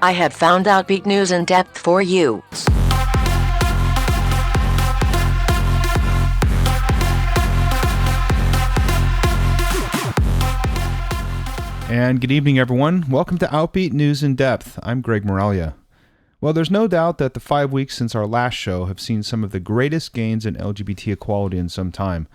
I have found Outbeat News in Depth for you. And good evening, everyone. Welcome to Outbeat News In Depth. I'm Greg Moralia. Well, there's no doubt that the 5 weeks since our last show have seen some of the greatest gains in LGBT equality in some time.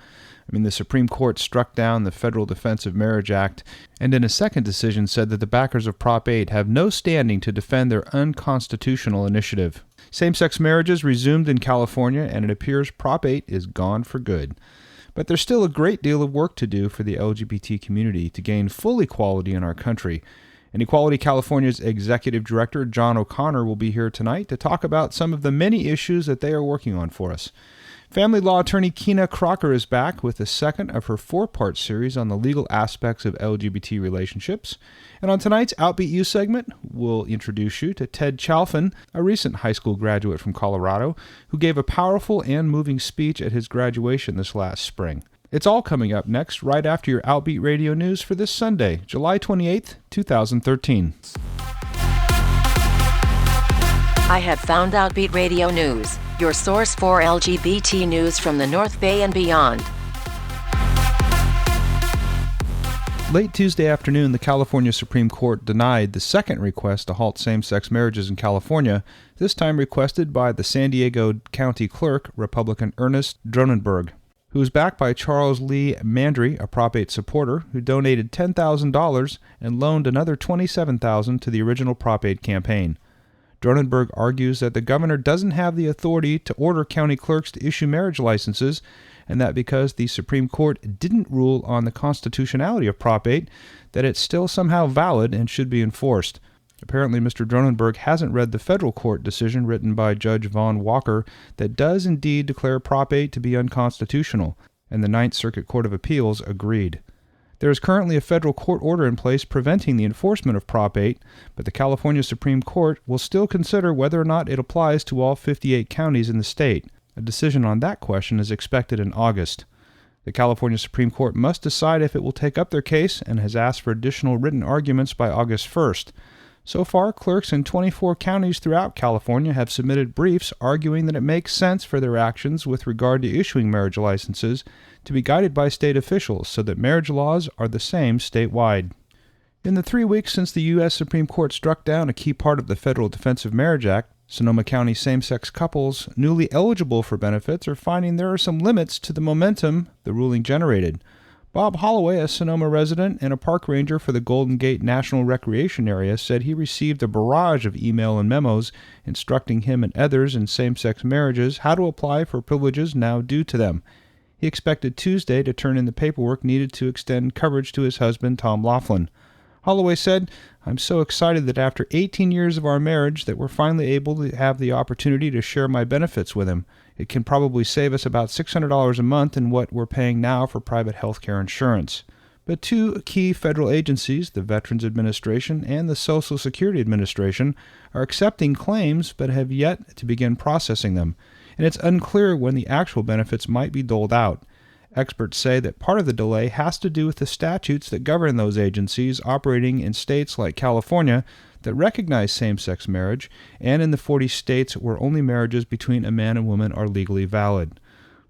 The Supreme Court struck down the Federal Defense of Marriage Act, and in a second decision said that the backers of Prop 8 have no standing to defend their unconstitutional initiative. Same-sex marriages resumed in California, and it appears Prop 8 is gone for good. But there's still a great deal of work to do for the LGBT community to gain full equality in our country. And Equality California's Executive Director, John O'Connor, will be here tonight to talk about some of the many issues that they are working on for us. Family law attorney Kinna Crocker is back with the second of her four-part series on the legal aspects of LGBT relationships. And on tonight's Outbeat Youth segment, we'll introduce you to Ted Chalfen, a recent high school graduate from Colorado, who gave a powerful and moving speech at his graduation this last spring. It's all coming up next, right after your Outbeat Radio News for this Sunday, July 28th, 2013. I have found Outbeat Radio News, your source for LGBT news from the North Bay and beyond. Late Tuesday afternoon, the California Supreme Court denied the second request to halt same-sex marriages in California, this time requested by the San Diego County Clerk, Republican Ernest Dronenberg, who was backed by Charles Lee Mandry, a Prop 8 supporter, who donated $10,000 and loaned another $27,000 to the original Prop 8 campaign. Dronenberg argues that the governor doesn't have the authority to order county clerks to issue marriage licenses, and that because the Supreme Court didn't rule on the constitutionality of Prop 8, that it's still somehow valid and should be enforced. Apparently, Mr. Dronenberg hasn't read the federal court decision written by Judge Vaughn Walker that does indeed declare Prop 8 to be unconstitutional, and the Ninth Circuit Court of Appeals agreed. There is currently a federal court order in place preventing the enforcement of Prop 8, but the California Supreme Court will still consider whether or not it applies to all 58 counties in the state. A decision on that question is expected in August. The California Supreme Court must decide if it will take up their case and has asked for additional written arguments by August 1st. So far, clerks in 24 counties throughout California have submitted briefs arguing that it makes sense for their actions with regard to issuing marriage licenses to be guided by state officials so that marriage laws are the same statewide. In the 3 weeks since the U.S. Supreme Court struck down a key part of the Federal Defense of Marriage Act, Sonoma County same-sex couples newly eligible for benefits are finding there are some limits to the momentum the ruling generated. Bob Holloway, a Sonoma resident and a park ranger for the Golden Gate National Recreation Area, said he received a barrage of email and memos instructing him and others in same-sex marriages how to apply for privileges now due to them. He expected Tuesday to turn in the paperwork needed to extend coverage to his husband, Tom Laughlin. Holloway said, "I'm so excited that after 18 years of our marriage that we're finally able to have the opportunity to share my benefits with him. It can probably save us about $600 a month in what we're paying now for private health care insurance." But two key federal agencies, the Veterans Administration and the Social Security Administration, are accepting claims but have yet to begin processing them, and it's unclear when the actual benefits might be doled out. Experts say that part of the delay has to do with the statutes that govern those agencies operating in states like California that recognize same-sex marriage and in the 40 states where only marriages between a man and woman are legally valid.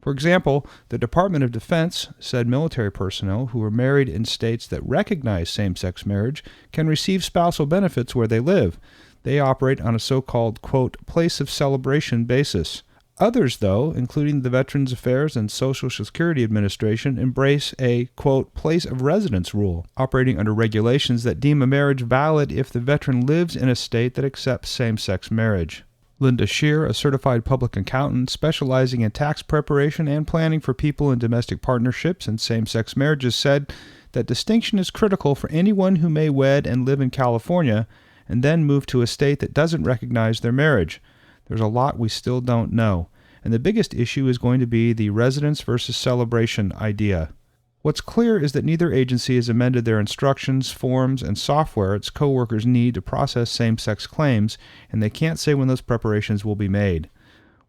For example, the Department of Defense said military personnel who are married in states that recognize same-sex marriage can receive spousal benefits where they live. They operate on a so-called, quote, place of celebration basis. Others, though, including the Veterans Affairs and Social Security Administration, embrace a, quote, place of residence rule, operating under regulations that deem a marriage valid if the veteran lives in a state that accepts same-sex marriage. Linda Shear, a certified public accountant specializing in tax preparation and planning for people in domestic partnerships and same-sex marriages, said that distinction is critical for anyone who may wed and live in California and then move to a state that doesn't recognize their marriage. There's a lot we still don't know, and the biggest issue is going to be the residence versus celebration idea. What's clear is that neither agency has amended their instructions, forms, and software its co-workers need to process same-sex claims, and they can't say when those preparations will be made.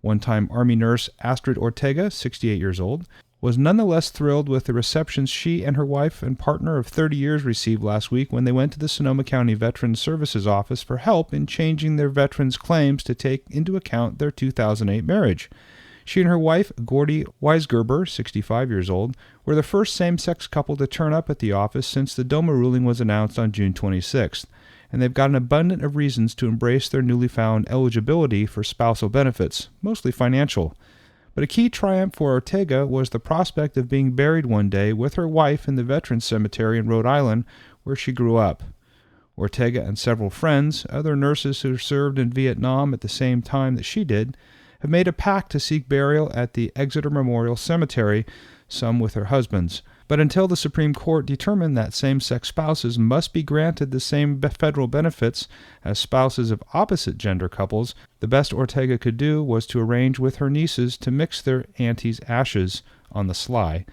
One-time Army nurse Astrid Ortega, 68 years old, was nonetheless thrilled with the reception she and her wife and partner of 30 years received last week when they went to the Sonoma County Veterans Services Office for help in changing their veterans' claims to take into account their 2008 marriage. She and her wife, Gordy Weisgerber, 65 years old, were the first same-sex couple to turn up at the office since the DOMA ruling was announced on June 26th, and they've got an abundance of reasons to embrace their newly found eligibility for spousal benefits, mostly financial. But a key triumph for Ortega was the prospect of being buried one day with her wife in the Veterans Cemetery in Rhode Island, where she grew up. Ortega and several friends, other nurses who served in Vietnam at the same time that she did, have made a pact to seek burial at the Exeter Memorial Cemetery, some with their husbands. But until the Supreme Court determined that same-sex spouses must be granted the same federal benefits as spouses of opposite-gender couples, the best Ortega could do was to arrange with her nieces to mix their auntie's ashes on the sly,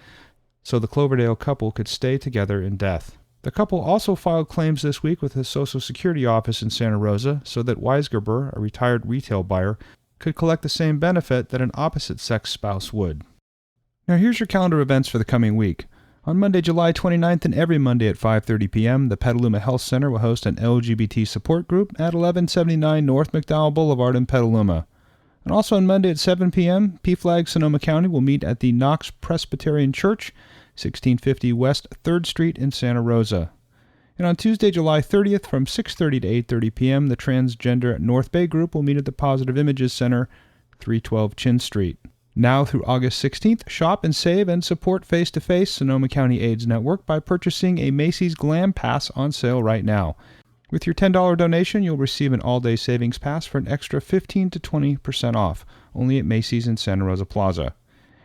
so the Cloverdale couple could stay together in death. The couple also filed claims this week with the Social Security office in Santa Rosa so that Weisgerber, a retired retail buyer, could collect the same benefit that an opposite-sex spouse would. Now here's your calendar events for the coming week. On Monday, July 29th, and every Monday at 5:30 p.m., the Petaluma Health Center will host an LGBT support group at 1179 North McDowell Boulevard in Petaluma. And also on Monday at 7 p.m., PFLAG Sonoma County will meet at the Knox Presbyterian Church, 1650 West 3rd Street in Santa Rosa. And on Tuesday, July 30th, from 6:30 to 8:30 p.m., the Transgender North Bay group will meet at the Positive Images Center, 312 Chin Street. Now through August 16th, shop and save and support face-to-face Sonoma County AIDS Network by purchasing a Macy's Glam Pass on sale right now. With your $10 donation, you'll receive an all-day savings pass for an extra 15 to 20% off, only at Macy's in Santa Rosa Plaza.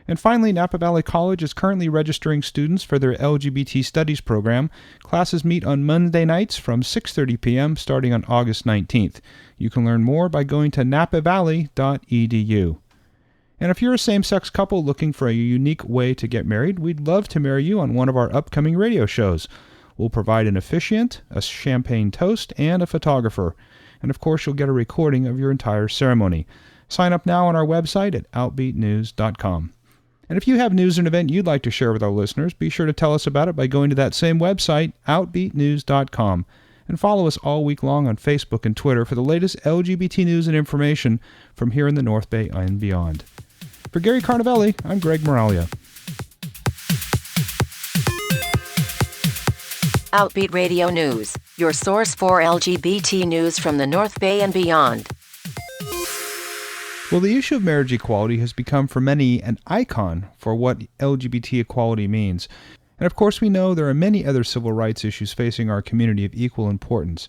And finally, Napa Valley College is currently registering students for their LGBT Studies program. Classes meet on Monday nights from 6:30 p.m. starting on August 19th. You can learn more by going to napavalley.edu. And if you're a same-sex couple looking for a unique way to get married, we'd love to marry you on one of our upcoming radio shows. We'll provide an officiant, a champagne toast, and a photographer. And of course, you'll get a recording of your entire ceremony. Sign up now on our website at outbeatnews.com. And if you have news or an event you'd like to share with our listeners, be sure to tell us about it by going to that same website, outbeatnews.com. And follow us all week long on Facebook and Twitter for the latest LGBT news and information from here in the North Bay and beyond. For Gary Carnavelli, I'm Greg Moralia. Outbeat Radio News, your source for LGBT news from the North Bay and beyond. Well, the issue of marriage equality has become for many an icon for what LGBT equality means. And of course, we know there are many other civil rights issues facing our community of equal importance.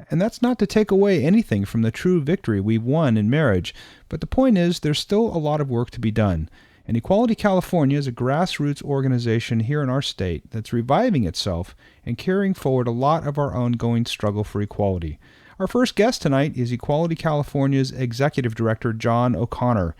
And that's not to take away anything from the true victory we've won in marriage, but the point is there's still a lot of work to be done. And Equality California is a grassroots organization here in our state that's reviving itself and carrying forward a lot of our ongoing struggle for equality. Our first guest tonight is Equality California's Executive Director, John O'Connor.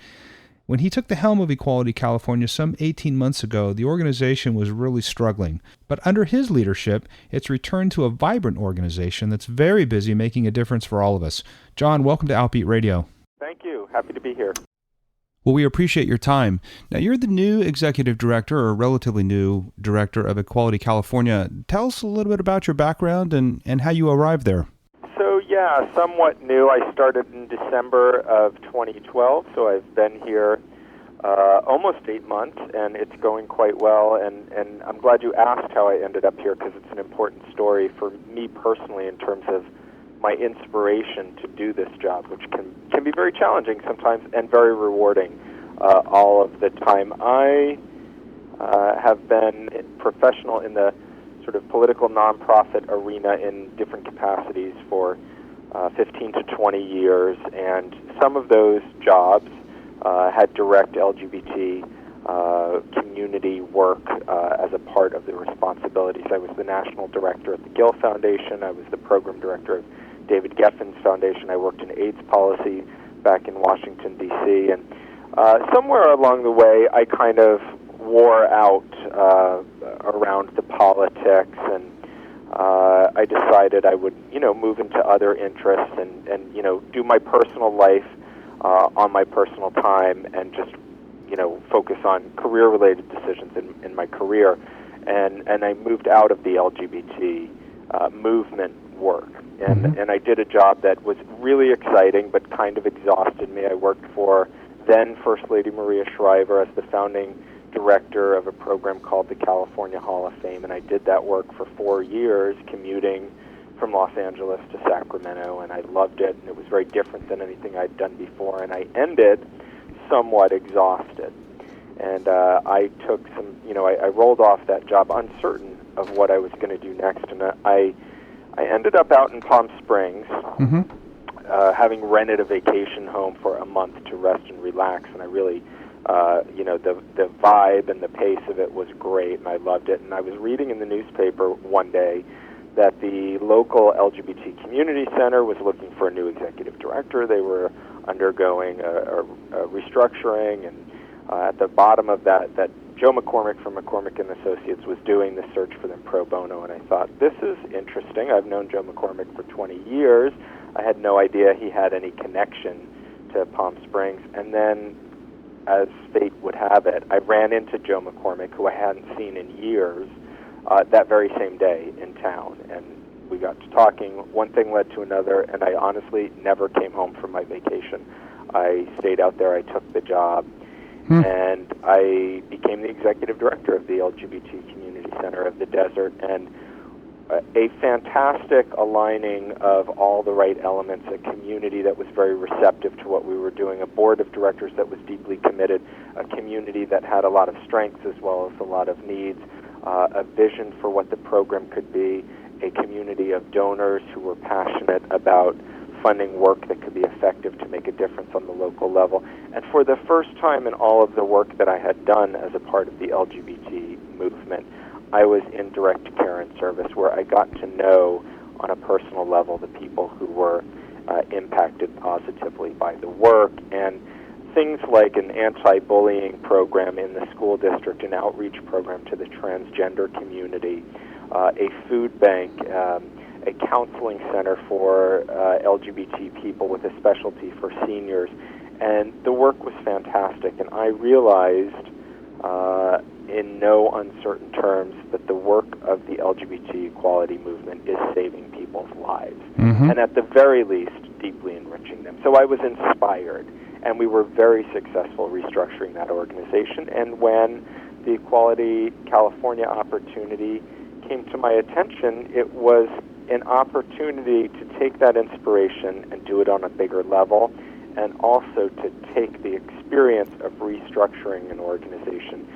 When he took the helm of Equality California some 18 months ago, the organization was really struggling. But under his leadership, it's returned to a vibrant organization that's very busy making a difference for all of us. John, welcome to Outbeat Radio. Thank you. Happy to be here. Well, we appreciate your time. Now, you're the new executive director, or relatively new director of Equality California. Tell us a little bit about your background and how you arrived there. Yeah, somewhat new. I started in December of 2012, so I've been here almost 8 months, and it's going quite well. And I'm glad you asked how I ended up here, because it's an important story for me personally in terms of my inspiration to do this job, which can be very challenging sometimes and very rewarding all of the time. I have been professional in the sort of political nonprofit arena in different capacities for 15 to 20 years, and some of those jobs had direct LGBT community work as a part of the responsibilities. I was the national director at the Gill Foundation. I was the program director of David Geffen's foundation. I worked in AIDS policy back in Washington, D.C., and somewhere along the way, I kind of wore out around the politics, and I decided I would, move into other interests and do my personal life on my personal time and just, focus on career-related decisions in my career, and I moved out of the LGBT movement work, and I did a job that was really exciting but kind of exhausted me. I worked for then First Lady Maria Shriver as the founding director of a program called the California Hall of Fame, and I did that work for 4 years, commuting from Los Angeles to Sacramento, and I loved it, and it was very different than anything I'd done before, and I ended somewhat exhausted. And I took some, I rolled off that job uncertain of what I was going to do next, and I ended up out in Palm Springs, having rented a vacation home for a month to rest and relax, and I really, the vibe and the pace of it was great, and I loved it. And I was reading in the newspaper one day that the local LGBT community center was looking for a new executive director. They were undergoing a restructuring, and at the bottom of that Joe McCormick from McCormick & Associates was doing the search for them pro bono, and I thought, this is interesting. I've known Joe McCormick for 20 years. I had no idea he had any connection to Palm Springs. And then, as fate would have it, I ran into Joe McCormick, who I hadn't seen in years, that very same day in town. And we got to talking. One thing led to another, and I honestly never came home from my vacation. I stayed out there. I took the job. And I became the executive director of the LGBT Community Center of the Desert, and a fantastic aligning of all the right elements, a community that was very receptive to what we were doing, a board of directors that was deeply committed, a community that had a lot of strengths as well as a lot of needs, a vision for what the program could be, a community of donors who were passionate about funding work that could be effective to make a difference on the local level. And for the first time in all of the work that I had done as a part of the LGBT movement, I was in direct care and service, where I got to know on a personal level the people who were impacted positively by the work, and things like an anti-bullying program in the school district, an outreach program to the transgender community, a food bank, a counseling center for LGBT people with a specialty for seniors. And the work was fantastic, and I realized in no uncertain terms that the work of the LGBT equality movement is saving people's lives, and at the very least, deeply enriching them. So I was inspired, and we were very successful restructuring that organization. And when the Equality California opportunity came to my attention, it was an opportunity to take that inspiration and do it on a bigger level, and also to take the experience of restructuring an organization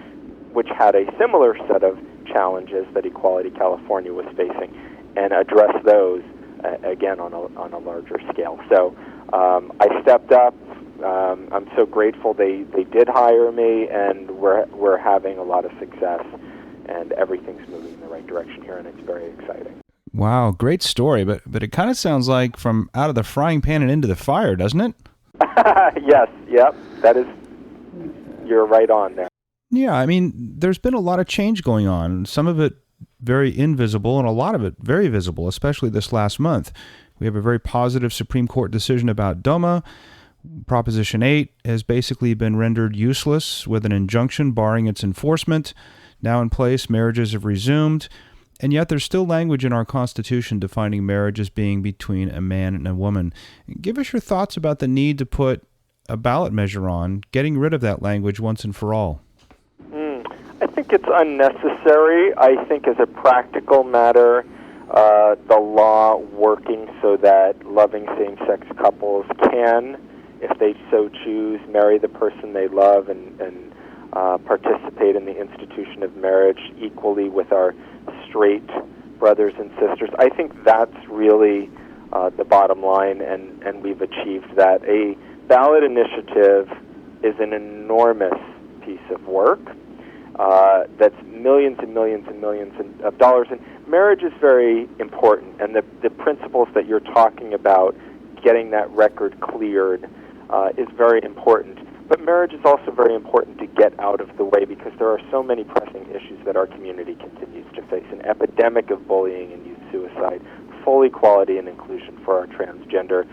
which had a similar set of challenges that Equality California was facing, and address those again on a larger scale. So I stepped up. I'm so grateful they did hire me, and we're having a lot of success, and everything's moving in the right direction here, and it's very exciting. Wow, great story, but it kind of sounds like from out of the frying pan and into the fire, doesn't it? Yes, yep, you're right on there. Yeah, I mean, there's been a lot of change going on, some of it very invisible and a lot of it very visible, especially this last month. We have a very positive Supreme Court decision about DOMA. Proposition 8 has basically been rendered useless with an injunction barring its enforcement. Now in place, marriages have resumed. And yet there's still language in our Constitution defining marriage as being between a man and a woman. Give us your thoughts about the need to put a ballot measure on getting rid of that language once and for all. I think it's unnecessary. I think as a practical matter, the law working so that loving same-sex couples can, if they so choose, marry the person they love and participate in the institution of marriage equally with our straight brothers and sisters. I think that's really the bottom line, and we've achieved that. A ballot initiative is an enormous piece of work that's millions and millions and millions of dollars. And marriage is very important, and the principles that you're talking about, getting that record cleared, is very important. But marriage is also very important to get out of the way, because there are so many pressing issues that our community continues to face: an epidemic of bullying and youth suicide, full equality and inclusion for our transgender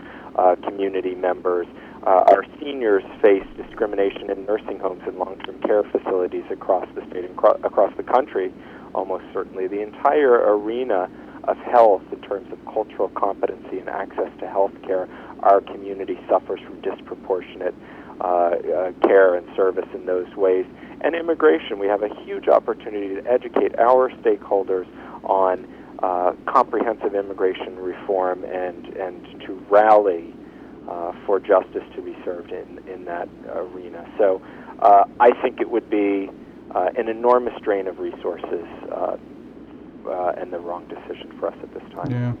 community members, our seniors face discrimination in nursing homes and long-term care facilities across the state and across the country, almost certainly. The entire arena of health in terms of cultural competency and access to health care, our community suffers from disproportionate care and service in those ways. And immigration, we have a huge opportunity to educate our stakeholders on comprehensive immigration reform and to rally for justice to be served in that arena. So I think it would be an enormous drain of resources and the wrong decision for us at this time. Yeah.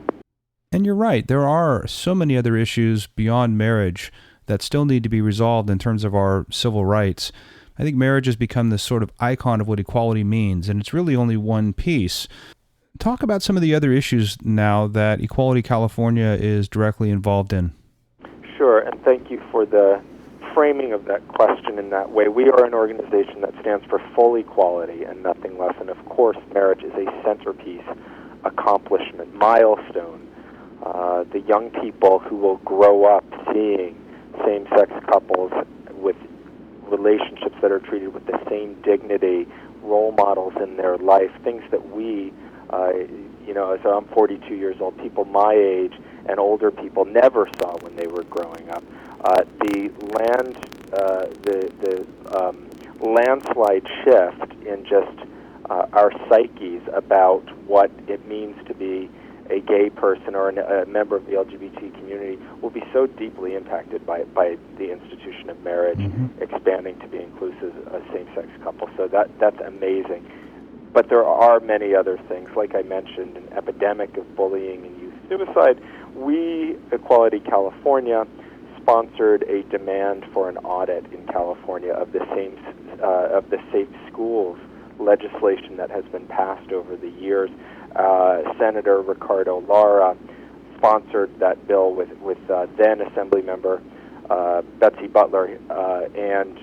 And you're right. There are so many other issues beyond marriage that still need to be resolved in terms of our civil rights. I think marriage has become this sort of icon of what equality means, and it's really only one piece. Talk about some of the other issues now that Equality California is directly involved in. Sure, and thank you for the framing of that question in that way. We are an organization that stands for full equality and nothing less, and of course marriage is a centerpiece, accomplishment, milestone. The young people who will grow up seeing same-sex couples with relationships that are treated with the same dignity, role models in their life, things that we, as I'm 42 years old, people my age and older people never saw when they were growing up. The landslide shift in just our psyches about what it means to be a gay person or a member of the LGBT community will be so deeply impacted by the institution of marriage expanding to be inclusive of same-sex couples. So that's amazing. But there are many other things. Like I mentioned, an epidemic of bullying and youth suicide. We, Equality California, sponsored a demand for an audit in California of the Safe Schools legislation that has been passed over the years. Senator Ricardo Lara sponsored that bill with then Assembly Member Betsy Butler, and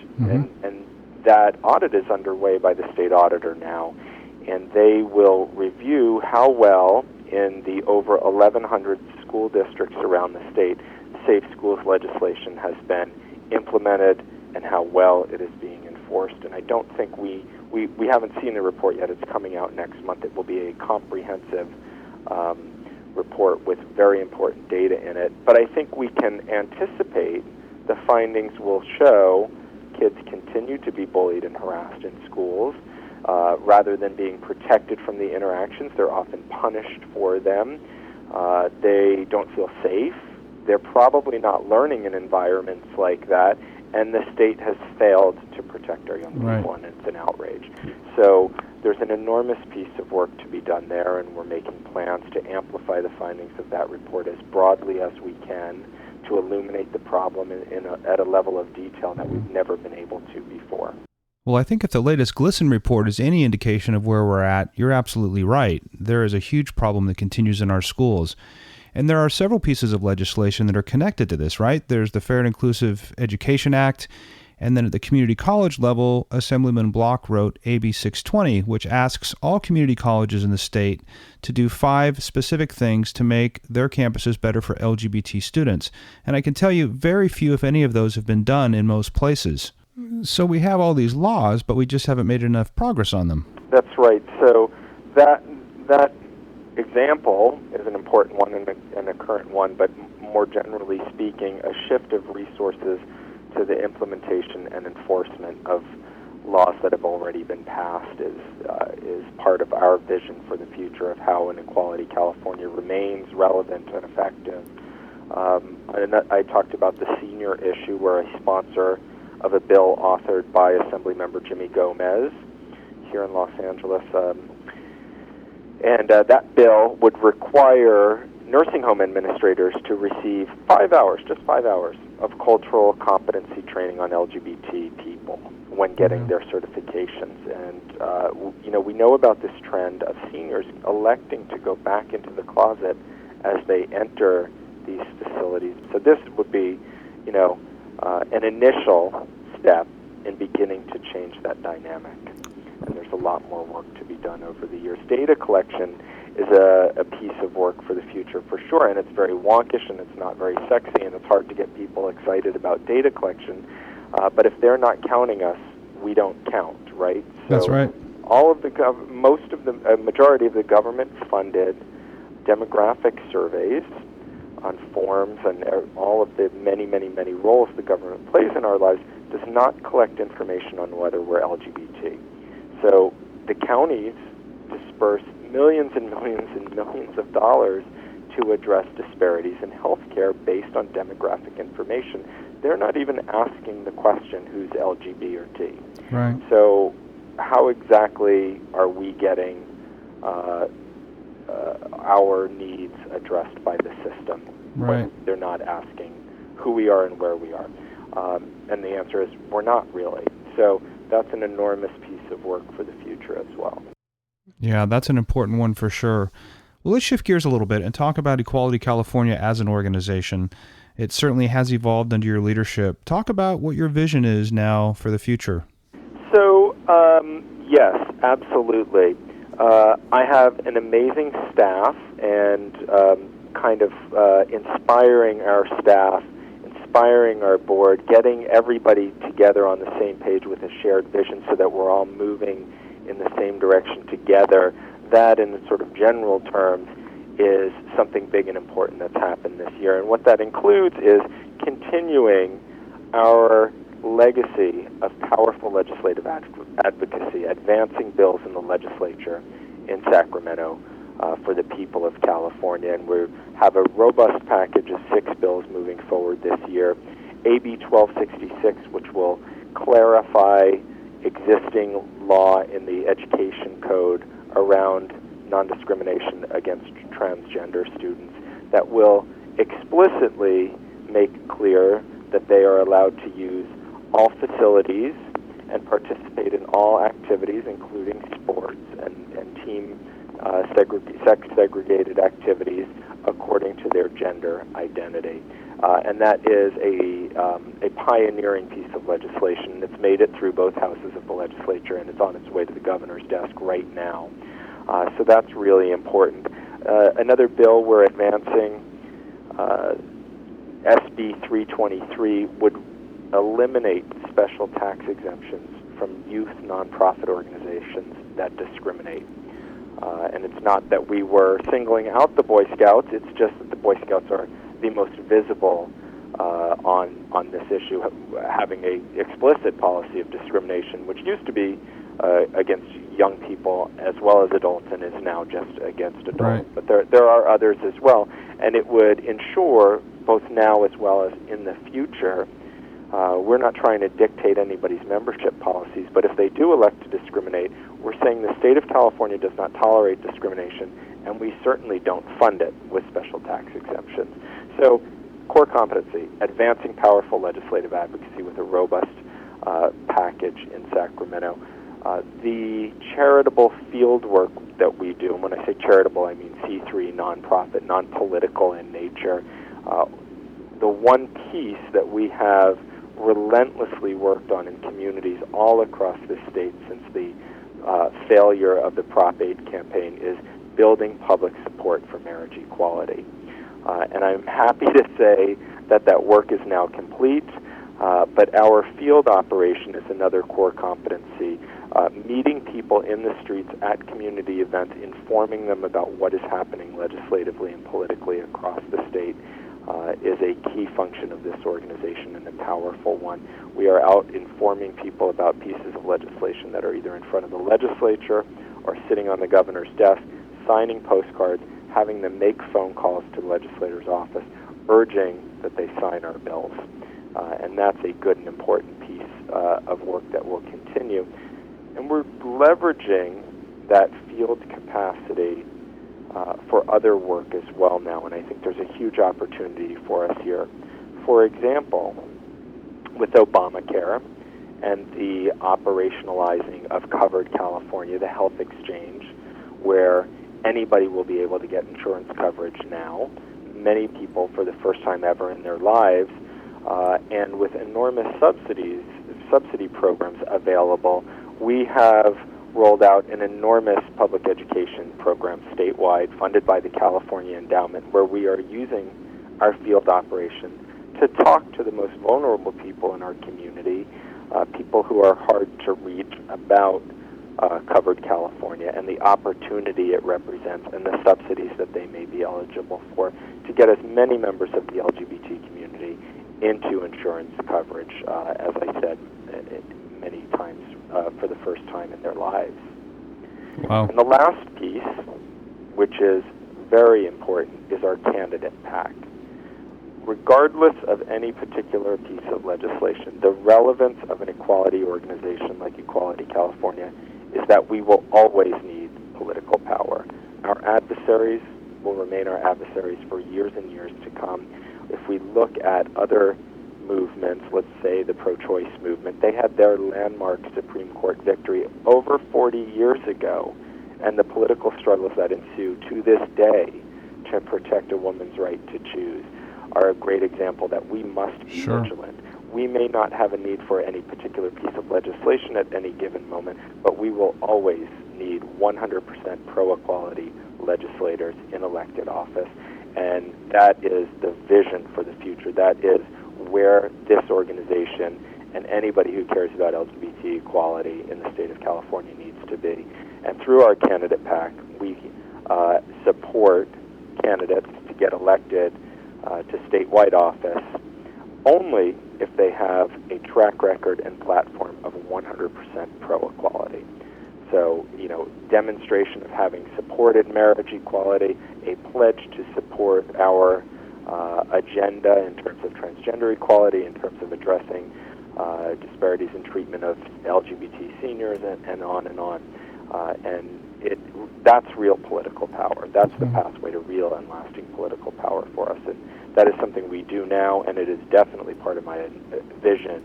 that audit is underway by the state auditor now, and they will review how well in the over 1,100 school districts around the state Safe Schools legislation has been implemented and how well it is being enforced. And I don't think we haven't seen the report yet. It's coming out next month. It will be a comprehensive report with very important data in it. But I think we can anticipate the findings will show kids continue to be bullied and harassed in schools. Rather than being protected from the interactions, they're often punished for them. They don't feel safe. They're probably not learning in environments like that, and the state has failed to protect our young people, and it's an outrage. So there's an enormous piece of work to be done there, and we're making plans to amplify the findings of that report as broadly as we can to illuminate the problem at a level of detail that we've never been able to before. Well, I think if the latest GLSEN report is any indication of where we're at, you're absolutely right. There is a huge problem that continues in our schools. And there are several pieces of legislation that are connected to this, right? There's the Fair and Inclusive Education Act, and then at the community college level, Assemblyman Block wrote AB 620, which asks all community colleges in the state to do 5 specific things to make their campuses better for LGBT students. And I can tell you very few, if any, of those have been done in most places. So we have all these laws, but we just haven't made enough progress on them. That's right. So that example is an important one and a current one, but more generally speaking, a shift of resources to the implementation and enforcement of laws that have already been passed is part of our vision for the future of how Equality California remains relevant and effective. And I talked about the senior issue, where a sponsor of a bill authored by Assemblymember Jimmy Gomez here in Los Angeles. And that bill would require nursing home administrators to receive 5 hours, just 5 hours, of cultural competency training on LGBT people when getting their certifications. And, we know about this trend of seniors electing to go back into the closet as they enter these facilities. So this would be, an initial step in beginning to change that dynamic. And there's a lot more work to be done over the years. Data collection is a piece of work for the future for sure, and it's very wonkish and it's not very sexy and it's hard to get people excited about data collection. But if they're not counting us, we don't count, right? So That's right. all of the majority of the government-funded demographic surveys on forms and all of the many, many, many roles the government plays in our lives does not collect information on whether we're LGBT. So the counties disperse millions and millions and millions of dollars to address disparities in healthcare based on demographic information. They're not even asking the question, who's LGBT or T? Right. So how exactly are we getting our needs addressed by the system? Right. When they're not asking who we are and where we are. And the answer is we're not really. So that's an enormous piece of work for the future as well. Yeah, that's an important one for sure. Well, let's shift gears a little bit and talk about Equality California as an organization. It certainly has evolved under your leadership. Talk about what your vision is now for the future. So, yes, absolutely. I have an amazing staff and inspiring our staff, inspiring our board, getting everybody together on the same page with a shared vision so that we're all moving in the same direction together. That, in sort of general terms, is something big and important that's happened this year. And what that includes is continuing our legacy of powerful legislative advocacy, advancing bills in the legislature in Sacramento for the people of California. And we have a robust package of 6 bills moving forward this year. AB 1266, which will clarify existing law in the education code around non-discrimination against transgender students, that will explicitly make clear that they are allowed to use all facilities and participate in all activities, including sports and team sex-segregated activities, according to their gender identity. And that is a pioneering piece of legislation. It's made it through both houses of the legislature, and it's on its way to the governor's desk right now. So that's really important. Another bill we're advancing, SB 323, would eliminate special tax exemptions from youth nonprofit organizations that discriminate. And it's not that we were singling out the Boy Scouts, it's just that the Boy Scouts are the most visible on this issue, having a explicit policy of discrimination, which used to be against young people as well as adults, and is now just against adults. Right. But there are others as well, and it would ensure, both now as well as in the future, we're not trying to dictate anybody's membership policies, but if they do elect to discriminate, we're saying the state of California does not tolerate discrimination, and we certainly don't fund it with special tax exemptions. So, core competency, advancing powerful legislative advocacy with a robust package in Sacramento. The charitable field work that we do, and when I say charitable, I mean C3, nonprofit, non-political in nature. The one piece that we have relentlessly worked on in communities all across the state since the failure of the Prop 8 campaign is building public support for marriage equality. And I'm happy to say that that work is now complete, but our field operation is another core competency. Meeting people in the streets at community events, informing them about what is happening legislatively and politically across the state is a key function of this organization, and a powerful one. We are out informing people about pieces of legislation that are either in front of the legislature or sitting on the governor's desk, signing postcards, having them make phone calls to the legislator's office, urging that they sign our bills. And that's a good and important piece of work that will continue. And we're leveraging that field capacity for other work as well now, and I think there's a huge opportunity for us here. For example, with Obamacare and the operationalizing of Covered California, the health exchange, where anybody will be able to get insurance coverage now, many people for the first time ever in their lives, and with enormous subsidy programs available, we have rolled out an enormous public education program statewide funded by the California Endowment, where we are using our field operation to talk to the most vulnerable people in our community, people who are hard to reach, about covered California and the opportunity it represents and the subsidies that they may be eligible for, to get as many members of the LGBT community into insurance coverage, as I said many times, for the first time in their lives. Wow. And the last piece, which is very important, is our candidate pack. Regardless of any particular piece of legislation, the relevance of an equality organization like Equality California is that we will always need political power. Our adversaries will remain our adversaries for years and years to come. If we look at other movements, let's say the pro-choice movement, they had their landmark Supreme Court victory over 40 years ago, and the political struggles that ensue to this day to protect a woman's right to choose are a great example that we must be vigilant. We may not have a need for any particular piece of legislation at any given moment, but we will always need 100% pro-equality legislators in elected office, and that is the vision for the future. That is where this organization and anybody who cares about LGBT equality in the state of California needs to be. And through our candidate pack, we support candidates to get elected to statewide office only if they have a track record and platform of 100% pro-equality. So, demonstration of having supported marriage equality, a pledge to support our agenda in terms of transgender equality, in terms of addressing disparities in treatment of LGBT seniors, and on and on. That's real political power. That's the pathway to real and lasting political power for us. And that is something we do now, and it is definitely part of my vision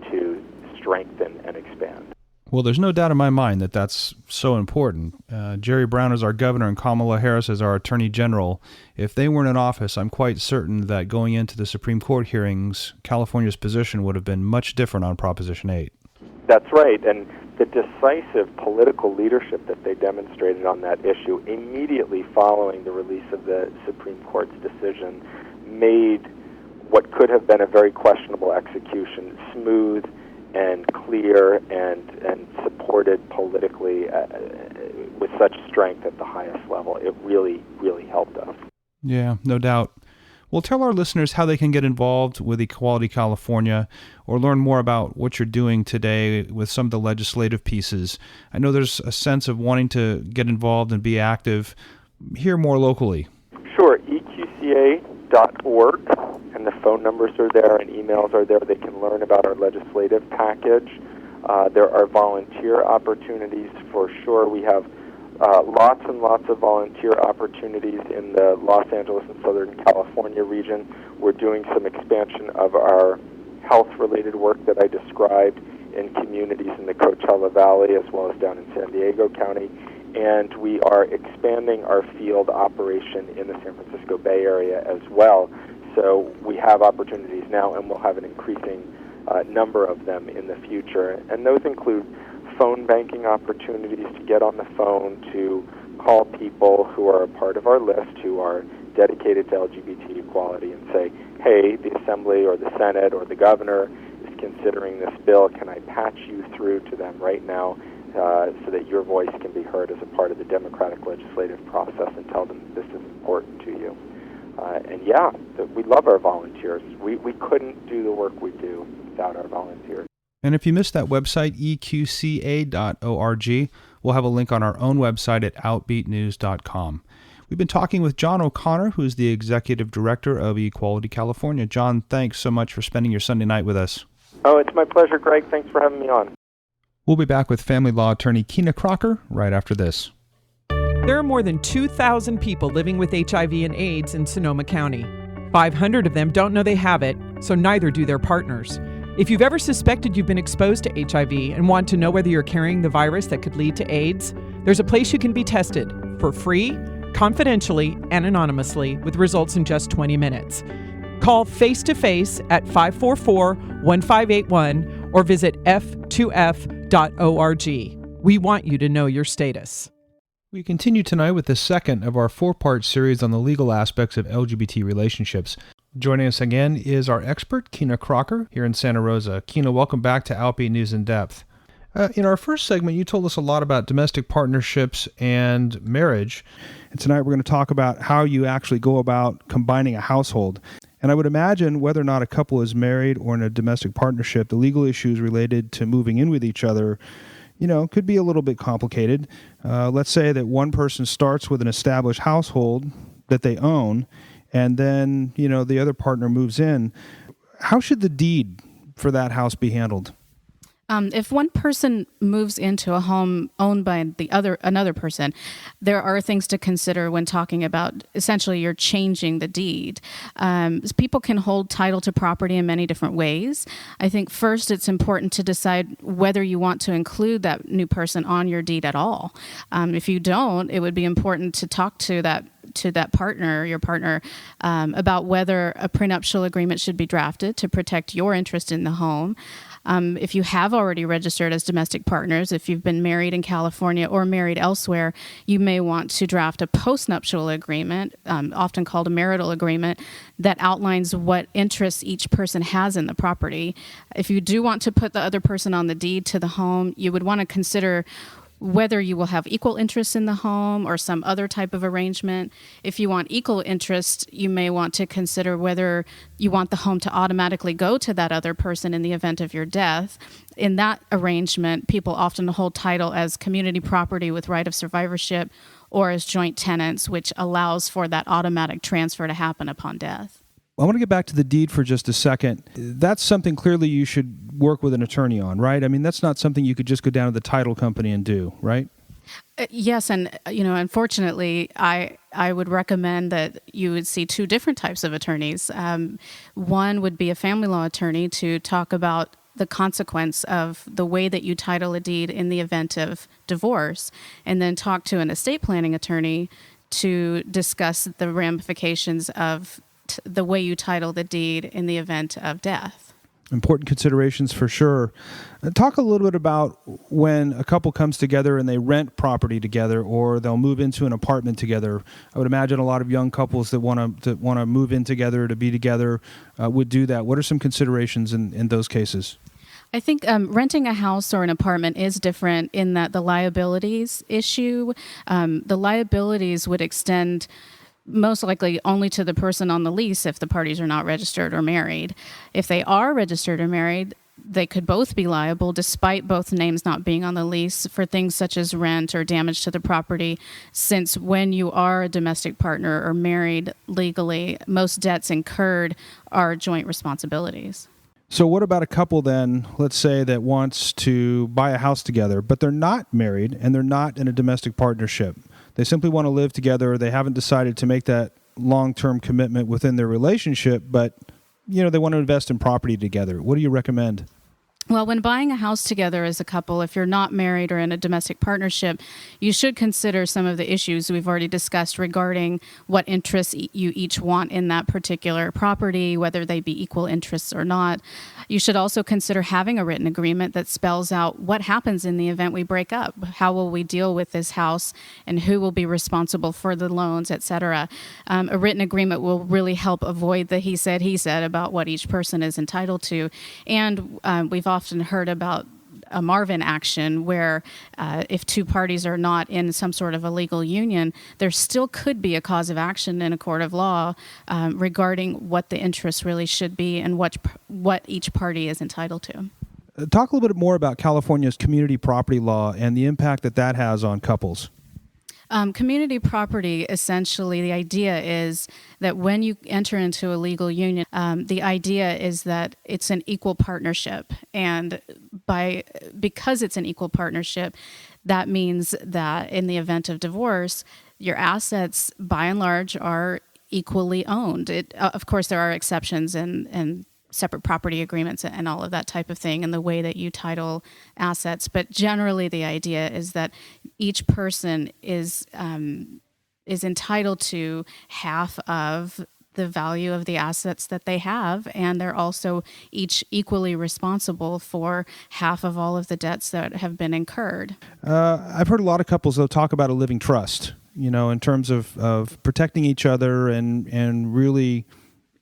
to strengthen and expand. Well, there's no doubt in my mind that that's so important. Jerry Brown is our governor and Kamala Harris is our attorney general. If they weren't in office, I'm quite certain that going into the Supreme Court hearings, California's position would have been much different on Proposition 8. That's right, and the decisive political leadership that they demonstrated on that issue immediately following the release of the Supreme Court's decision made what could have been a very questionable execution smooth and clear and supported politically with such strength at the highest level. It really, really helped us. Yeah, no doubt. Well, tell our listeners how they can get involved with Equality California or learn more about what you're doing today with some of the legislative pieces. I know there's a sense of wanting to get involved and be active here more locally. Sure, eqca.org, and the phone numbers are there and emails are there. They can learn about our legislative package. There are volunteer opportunities for sure. We have lots and lots of volunteer opportunities in the Los Angeles and Southern California region. We're doing some expansion of our health-related work that I described in communities in the Coachella Valley as well as down in San Diego County. And we are expanding our field operation in the San Francisco Bay Area as well. So we have opportunities now, and we'll have an increasing number of them in the future. And those include phone banking opportunities to get on the phone, to call people who are a part of our list, who are dedicated to LGBT equality, and say, hey, the Assembly or the Senate or the governor is considering this bill. Can I patch you through to them right now so that your voice can be heard as a part of the democratic legislative process, and tell them this is important to you. We love our volunteers. We couldn't do the work we do without our volunteers. And if you missed that website, eqca.org, we'll have a link on our own website at outbeatnews.com. We've been talking with John O'Connor, who is the Executive Director of Equality California. John, thanks so much for spending your Sunday night with us. Oh, it's my pleasure, Greg. Thanks for having me on. We'll be back with family law attorney Kinna Crocker right after this. There are more than 2,000 people living with HIV and AIDS in Sonoma County. 500 of them don't know they have it, so neither do their partners. If you've ever suspected you've been exposed to HIV and want to know whether you're carrying the virus that could lead to AIDS, there's a place you can be tested for free, confidentially, and anonymously with results in just 20 minutes. Call face-to-face at 544-1581 or visit f2f.org. We want you to know your status. We continue tonight with the second of our 4-part series on the legal aspects of LGBT relationships. Joining us again is our expert, Kinna Crocker, here in Santa Rosa. Kinna, welcome back to Outbeat News In Depth. In our first segment, you told us a lot about domestic partnerships and marriage. And tonight we're going to talk about how you actually go about combining a household. And I would imagine whether or not a couple is married or in a domestic partnership, the legal issues related to moving in with each other, could be a little bit complicated. Let's say that one person starts with an established household that they own, and then, the other partner moves in. How should the deed for that house be handled? If one person moves into a home owned by another person, there are things to consider when talking about essentially you're changing the deed. People can hold title to property in many different ways. I think first it's important to decide whether you want to include that new person on your deed at all. If you don't, it would be important to talk to your partner, about whether a prenuptial agreement should be drafted to protect your interest in the home. If you have already registered as domestic partners, if you've been married in California or married elsewhere, you may want to draft a postnuptial agreement, often called a marital agreement, that outlines what interests each person has in the property. If you do want to put the other person on the deed to the home, you would want to consider whether you will have equal interest in the home or some other type of arrangement. If you want equal interest, you may want to consider whether you want the home to automatically go to that other person in the event of your death. In that arrangement, people often hold title as community property with right of survivorship or as joint tenants, which allows for that automatic transfer to happen upon death. I want to get back to the deed for just a second. That's something clearly you should work with an attorney on, right? I mean, that's not something you could just go down to the title company and do, right? Yes, and unfortunately, I would recommend that you would see two different types of attorneys. One would be a family law attorney to talk about the consequence of the way that you title a deed in the event of divorce, and then talk to an estate planning attorney to discuss the ramifications of the way you title the deed in the event of death. Important considerations for sure. Talk a little bit about when a couple comes together and they rent property together, or they'll move into an apartment together. I would imagine a lot of young couples that want to move in together, to be together, would do that. What are some considerations in those cases? I think renting a house or an apartment is different in that the liabilities issue. The liabilities would extend most likely only to the person on the lease if the parties are not registered or married. If they are registered or married, they could both be liable despite both names not being on the lease for things such as rent or damage to the property, since when you are a domestic partner or married legally, most debts incurred are joint responsibilities. So what about a couple then, let's say, that wants to buy a house together, but they're not married and they're not in a domestic partnership? They simply want to live together. They haven't decided to make that long-term commitment within their relationship, but they want to invest in property together. What do you recommend? Well, when buying a house together as a couple, if you're not married or in a domestic partnership, you should consider some of the issues we've already discussed regarding what interests you each want in that particular property, whether they be equal interests or not. You should also consider having a written agreement that spells out what happens in the event we break up. How will we deal with this house, and who will be responsible for the loans, etc. A written agreement will really help avoid the he said about what each person is entitled to. And we've often heard about a Marvin action where if two parties are not in some sort of a legal union, there still could be a cause of action in a court of law regarding what the interest really should be and what each party is entitled to. Talk a little bit more about California's community property law and the impact that has on couples. Community property, essentially, the idea is that when you enter into a legal union, the idea is that it's an equal partnership. And because it's an equal partnership, that means that in the event of divorce, your assets, by and large, are equally owned. Of course, there are exceptions and separate property agreements and all of that type of thing, and the way that you title assets. But generally, the idea is that each person is entitled to half of the value of the assets that they have, and they're also each equally responsible for half of all of the debts that have been incurred. I've heard a lot of couples, though, talk about a living trust, in terms of protecting each other and really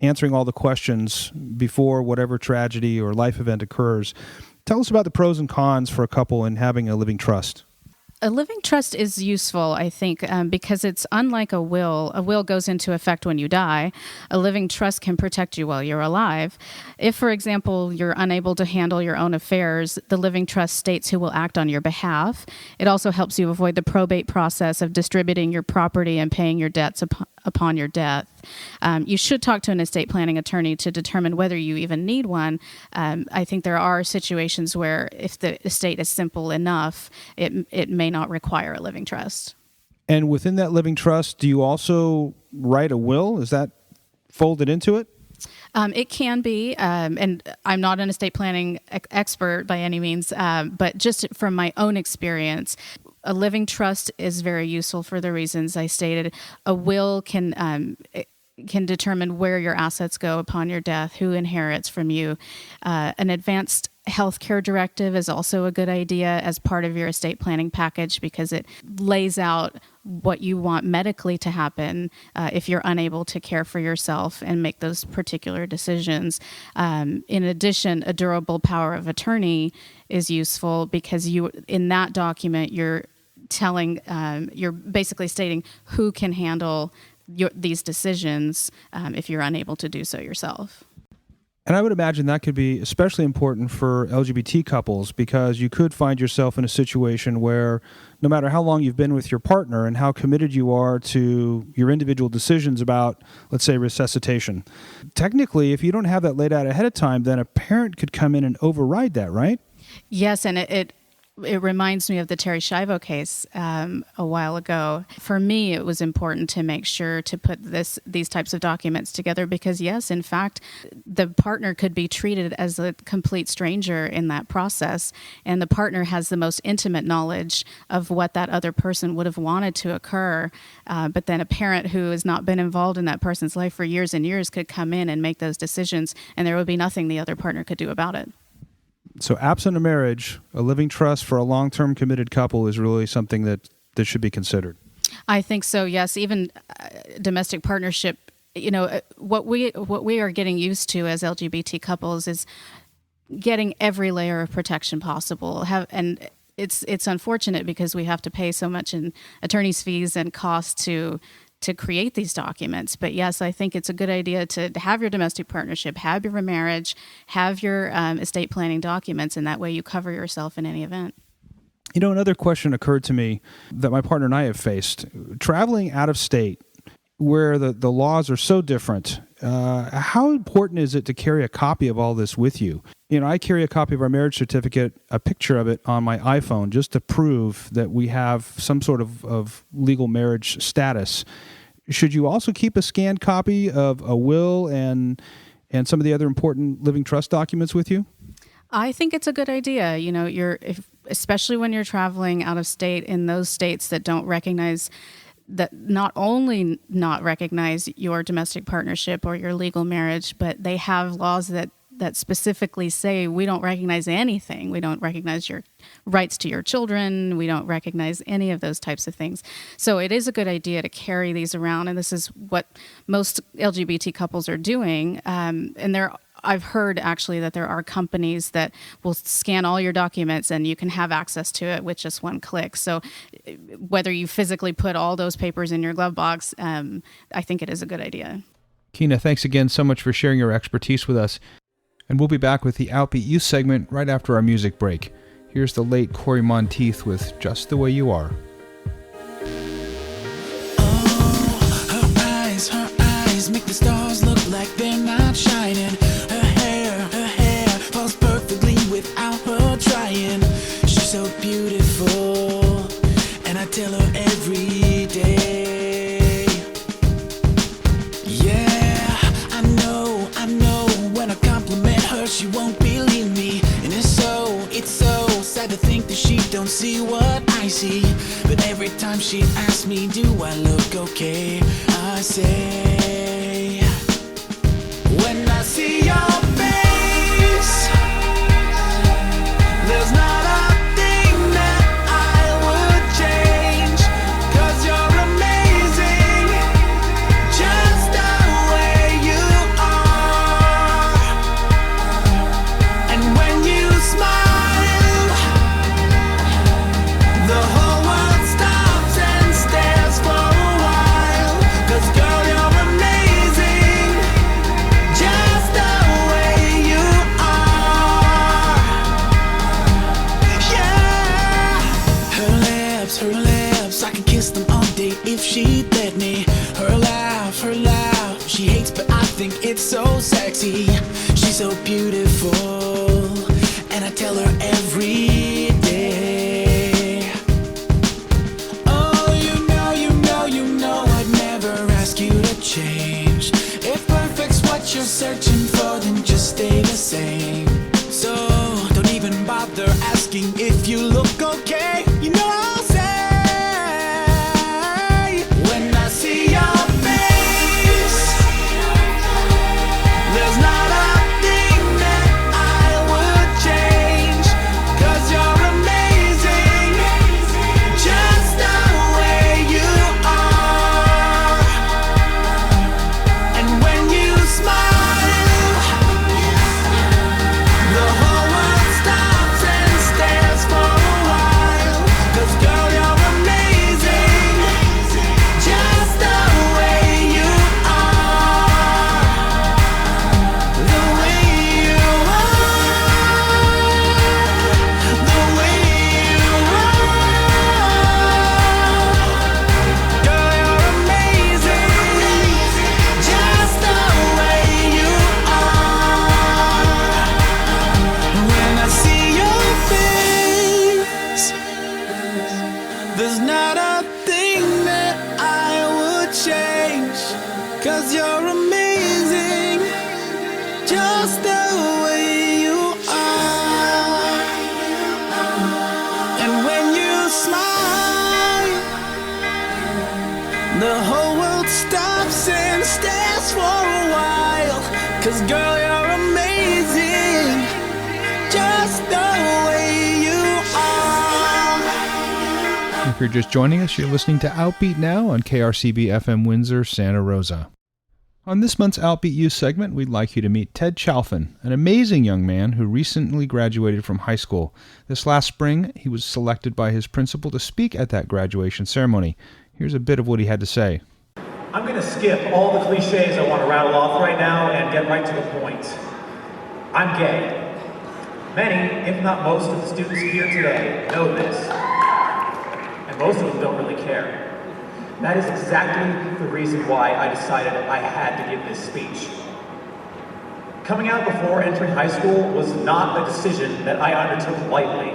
answering all the questions before whatever tragedy or life event occurs. Tell us about the pros and cons for a couple in having a living trust. A living trust is useful, I think, because it's unlike a will. A will goes into effect when you die. A living trust can protect you while you're alive. If, for example, you're unable to handle your own affairs, the living trust states who will act on your behalf. It also helps you avoid the probate process of distributing your property and paying your debts upon your death. You should talk to an estate planning attorney to determine whether you even need one. I think there are situations where if the estate is simple enough, it may not require a living trust. And within that living trust, do you also write a will? Is that folded into it? It can be, and I'm not an estate planning expert by any means, but just from my own experience, a living trust is very useful for the reasons I stated. A will can determine where your assets go upon your death, who inherits from you. An advanced healthcare directive is also a good idea as part of your estate planning package because it lays out what you want medically to happen if you're unable to care for yourself and make those particular decisions. In addition, a durable power of attorney is useful because in that document, you're basically stating who can handle these decisions if you're unable to do so yourself. And I would imagine that could be especially important for LGBT couples because you could find yourself in a situation where no matter how long you've been with your partner and how committed you are to your individual decisions about, let's say, resuscitation, technically, if you don't have that laid out ahead of time, then a parent could come in and override that, right? Yes, and it reminds me of the Terry Schiavo case a while ago. For me, it was important to make sure to put these types of documents together because, yes, in fact, the partner could be treated as a complete stranger in that process, and the partner has the most intimate knowledge of what that other person would have wanted to occur. But then a parent who has not been involved in that person's life for years and years could come in and make those decisions, and there would be nothing the other partner could do about it. So absent a marriage, a living trust for a long-term committed couple is really something that should be considered. I think so, yes. Even domestic partnership, what we are getting used to as LGBT couples is getting every layer of protection possible. And it's unfortunate because we have to pay so much in attorney's fees and costs to create these documents. But yes, I think it's a good idea to have your domestic partnership, have your marriage, have your estate planning documents, and that way you cover yourself in any event. Another question occurred to me that my partner and I have faced. Traveling out of state where the laws are so different, how important is it to carry a copy of all this with you? I carry a copy of our marriage certificate, a picture of it on my iPhone, just to prove that we have some sort of legal marriage status. Should you also keep a scanned copy of a will and some of the other important living trust documents with you? I think it's a good idea. Especially when you're traveling out of state in those states that don't recognize that not only not recognize your domestic partnership or your legal marriage, but they have laws that specifically say we don't recognize anything. We don't recognize your rights to your children. We don't recognize any of those types of things. So it is a good idea to carry these around, and this is what most LGBT couples are doing. I've heard actually that there are companies that will scan all your documents and you can have access to it with just one click. So whether you physically put all those papers in your glove box, I think it is a good idea. Kinna, thanks again so much for sharing your expertise with us. And we'll be back with the Outbeat Youth segment right after our music break. Here's the late Corey Monteith with Just the Way You Are. Oh, her eyes make the stars look like they're not shining. Her hair falls perfectly without her trying. She's so beautiful, and I tell her every day. Yeah, I know, when I compliment her, she won't believe me. And it's so sad to think that she don't see what I see. But every time she asks me, do I look okay? I say it's so sexy. She's so beautiful, and I tell her every day. Oh, you know I'd never ask you to change. If perfect's what you're searching for, then just stay the same. So don't even bother asking if you look okay. You know I'll say, when I see your face, there's not a thing that I would change. 'Cause you're amazing, just the way you are. And when you smile, the whole world stops and stares for a while. 'Cause girl, you're amazing, just the way you are. The way you are. The way you are. Girl, you're amazing, just the way you are. When I see your face, there's not a thing that I would change. 'Cause you're amazing, just the way you are. And when you smile, the whole world stops and stares for a while. 'Cause girl, you're amazing, just the way you are. If you're just joining us, you're listening to Outbeat Now on KRCB FM Windsor, Santa Rosa. On this month's Outbeat Youth segment, we'd like you to meet Ted Chalfen, an amazing young man who recently graduated from high school. This last spring, he was selected by his principal to speak at that graduation ceremony. Here's a bit of what he had to say. I'm going to skip all the cliches I want to rattle off right now and get right to the point. I'm gay. Many, if not most, of the students here today know this, and most of them don't really care. That is exactly the reason why I decided I had to give this speech. Coming out before entering high school was not a decision that I undertook lightly.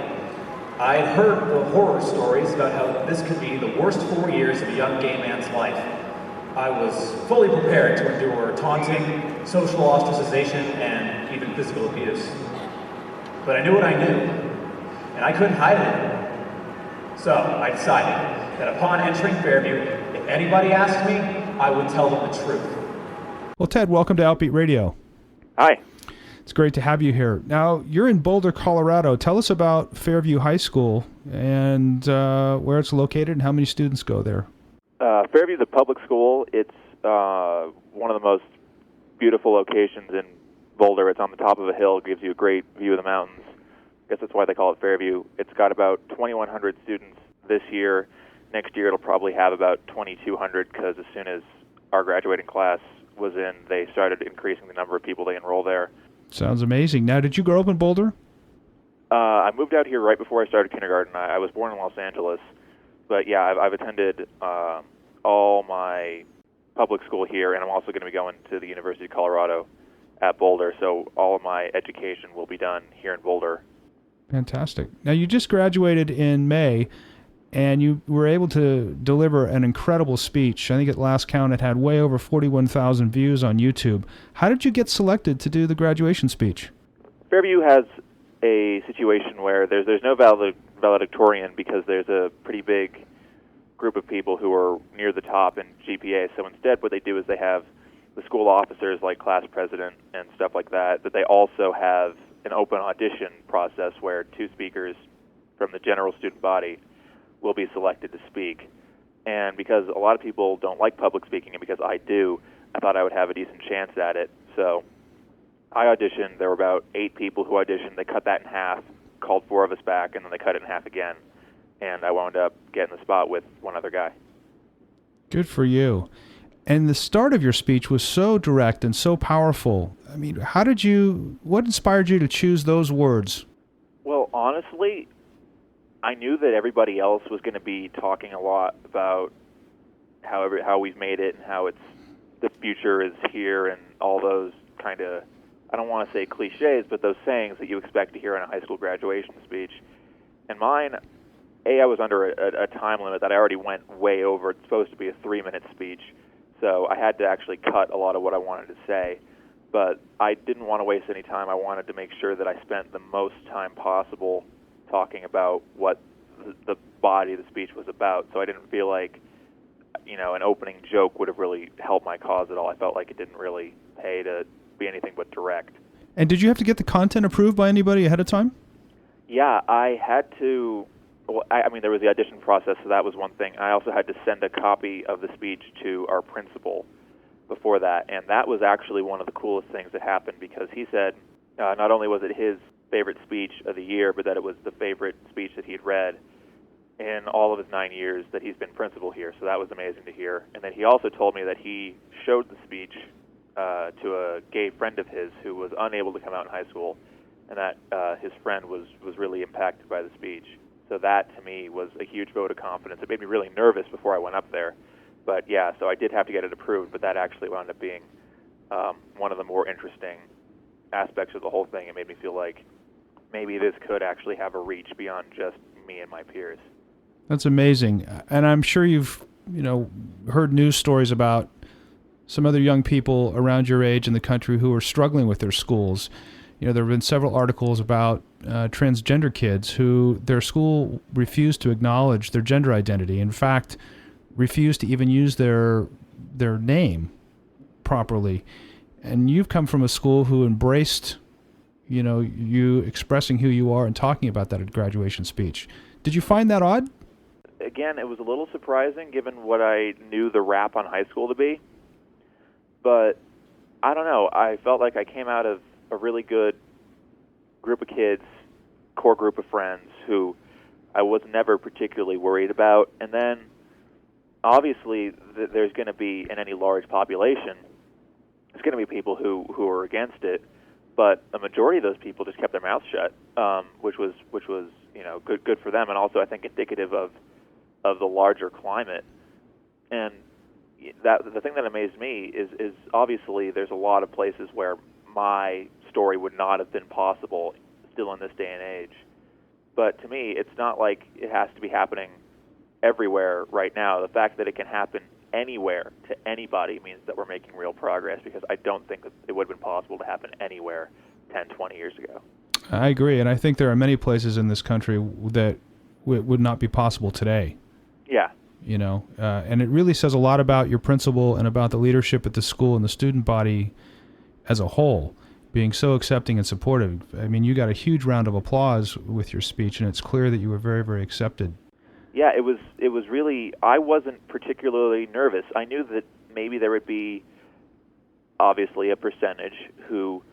I had heard the horror stories about how this could be the worst 4 years of a young gay man's life. I was fully prepared to endure taunting, social ostracization, and even physical abuse. But I knew what I knew, and I couldn't hide it anymore. So I decided that upon entering Fairview, if anybody asked me, I would tell them the truth. Well, Ted, welcome to Outbeat Radio. Hi. It's great to have you here. Now, you're in Boulder, Colorado. Tell us about Fairview High School and where it's located and how many students go there. Fairview's a public school. It's one of the most beautiful locations in Boulder. It's on the top of a hill, gives you a great view of the mountains. I guess that's why they call it Fairview. It's got about 2,100 students this year. Next year it'll probably have about 2,200 because as soon as our graduating class was in, they started increasing the number of people they enroll there. Sounds amazing. Now, did you grow up in Boulder? I moved out here right before I started kindergarten. I was born in Los Angeles. But yeah, I've attended all my public school here, and I'm also going to be going to the University of Colorado at Boulder, so all of my education will be done here in Boulder. Fantastic. Now, you just graduated in May, and you were able to deliver an incredible speech. I think at last count it had way over 41,000 views on YouTube. How did you get selected to do the graduation speech? Fairview has a situation where there's no valedictorian because there's a pretty big group of people who are near the top in GPA. So instead what they do is they have the school officers like class president and stuff like that, but they also have an open audition process where 2 speakers from the general student body will be selected to speak. And because a lot of people don't like public speaking, and because I do, I thought I would have a decent chance at it. So I auditioned. There were about 8 people who auditioned. They cut that in half, called 4 of us back, and then they cut it in half again. And I wound up getting the spot with one other guy. Good for you. And the start of your speech was so direct and so powerful. I mean, what inspired you to choose those words? Well, honestly, I knew that everybody else was going to be talking a lot about how we've made it and how it's the future is here and all those kind of, I don't want to say cliches, but those sayings that you expect to hear in a high school graduation speech. And mine, I was under a time limit that I already went way over. It's supposed to be a 3-minute speech, so I had to actually cut a lot of what I wanted to say. But I didn't want to waste any time. I wanted to make sure that I spent the most time possible talking about what the body of the speech was about. So I didn't feel like, an opening joke would have really helped my cause at all. I felt like it didn't really pay to be anything but direct. And did you have to get the content approved by anybody ahead of time? Yeah, I had to. Well, I mean, there was the audition process, so that was one thing. I also had to send a copy of the speech to our principal before that, and that was actually one of the coolest things that happened, because he said not only was it his favorite speech of the year, but that it was the favorite speech that he'd read in all of his 9 years that he's been principal here, so that was amazing to hear. And then he also told me that he showed the speech to a gay friend of his who was unable to come out in high school, and that his friend was really impacted by the speech. So that, to me, was a huge vote of confidence. It made me really nervous before I went up there. But, yeah, so I did have to get it approved, but that actually wound up being one of the more interesting aspects of the whole thing. It made me feel like maybe this could actually have a reach beyond just me and my peers. That's amazing. And I'm sure you've, heard news stories about some other young people around your age in the country who are struggling with their schools. There have been several articles about transgender kids who their school refused to acknowledge their gender identity. In fact, refused to even use their name properly. And you've come from a school who embraced, you expressing who you are and talking about that at graduation speech. Did you find that odd? Again, it was a little surprising given what I knew the rap on high school to be. But I don't know. I felt like I came out of a really good group of kids, core group of friends who I was never particularly worried about. And then, obviously, there's going to be, in any large population, there's going to be people who are against it. But a majority of those people just kept their mouths shut, which was good for them, and also I think indicative of the larger climate. And the thing that amazed me is obviously there's a lot of places where my story would not have been possible still in this day and age. But to me, it's not like it has to be happening everywhere right now. The fact that it can happen anywhere to anybody means that we're making real progress, because I don't think that it would have been possible to happen anywhere 10, 20 years ago. I agree, and I think there are many places in this country that would not be possible today. Yeah. And it really says a lot about your principal and about the leadership at the school and the student body as a whole, being so accepting and supportive. I mean, you got a huge round of applause with your speech, and it's clear that you were very, very accepted. Yeah, it was really, I wasn't particularly nervous. I knew that maybe there would be, obviously, a percentage who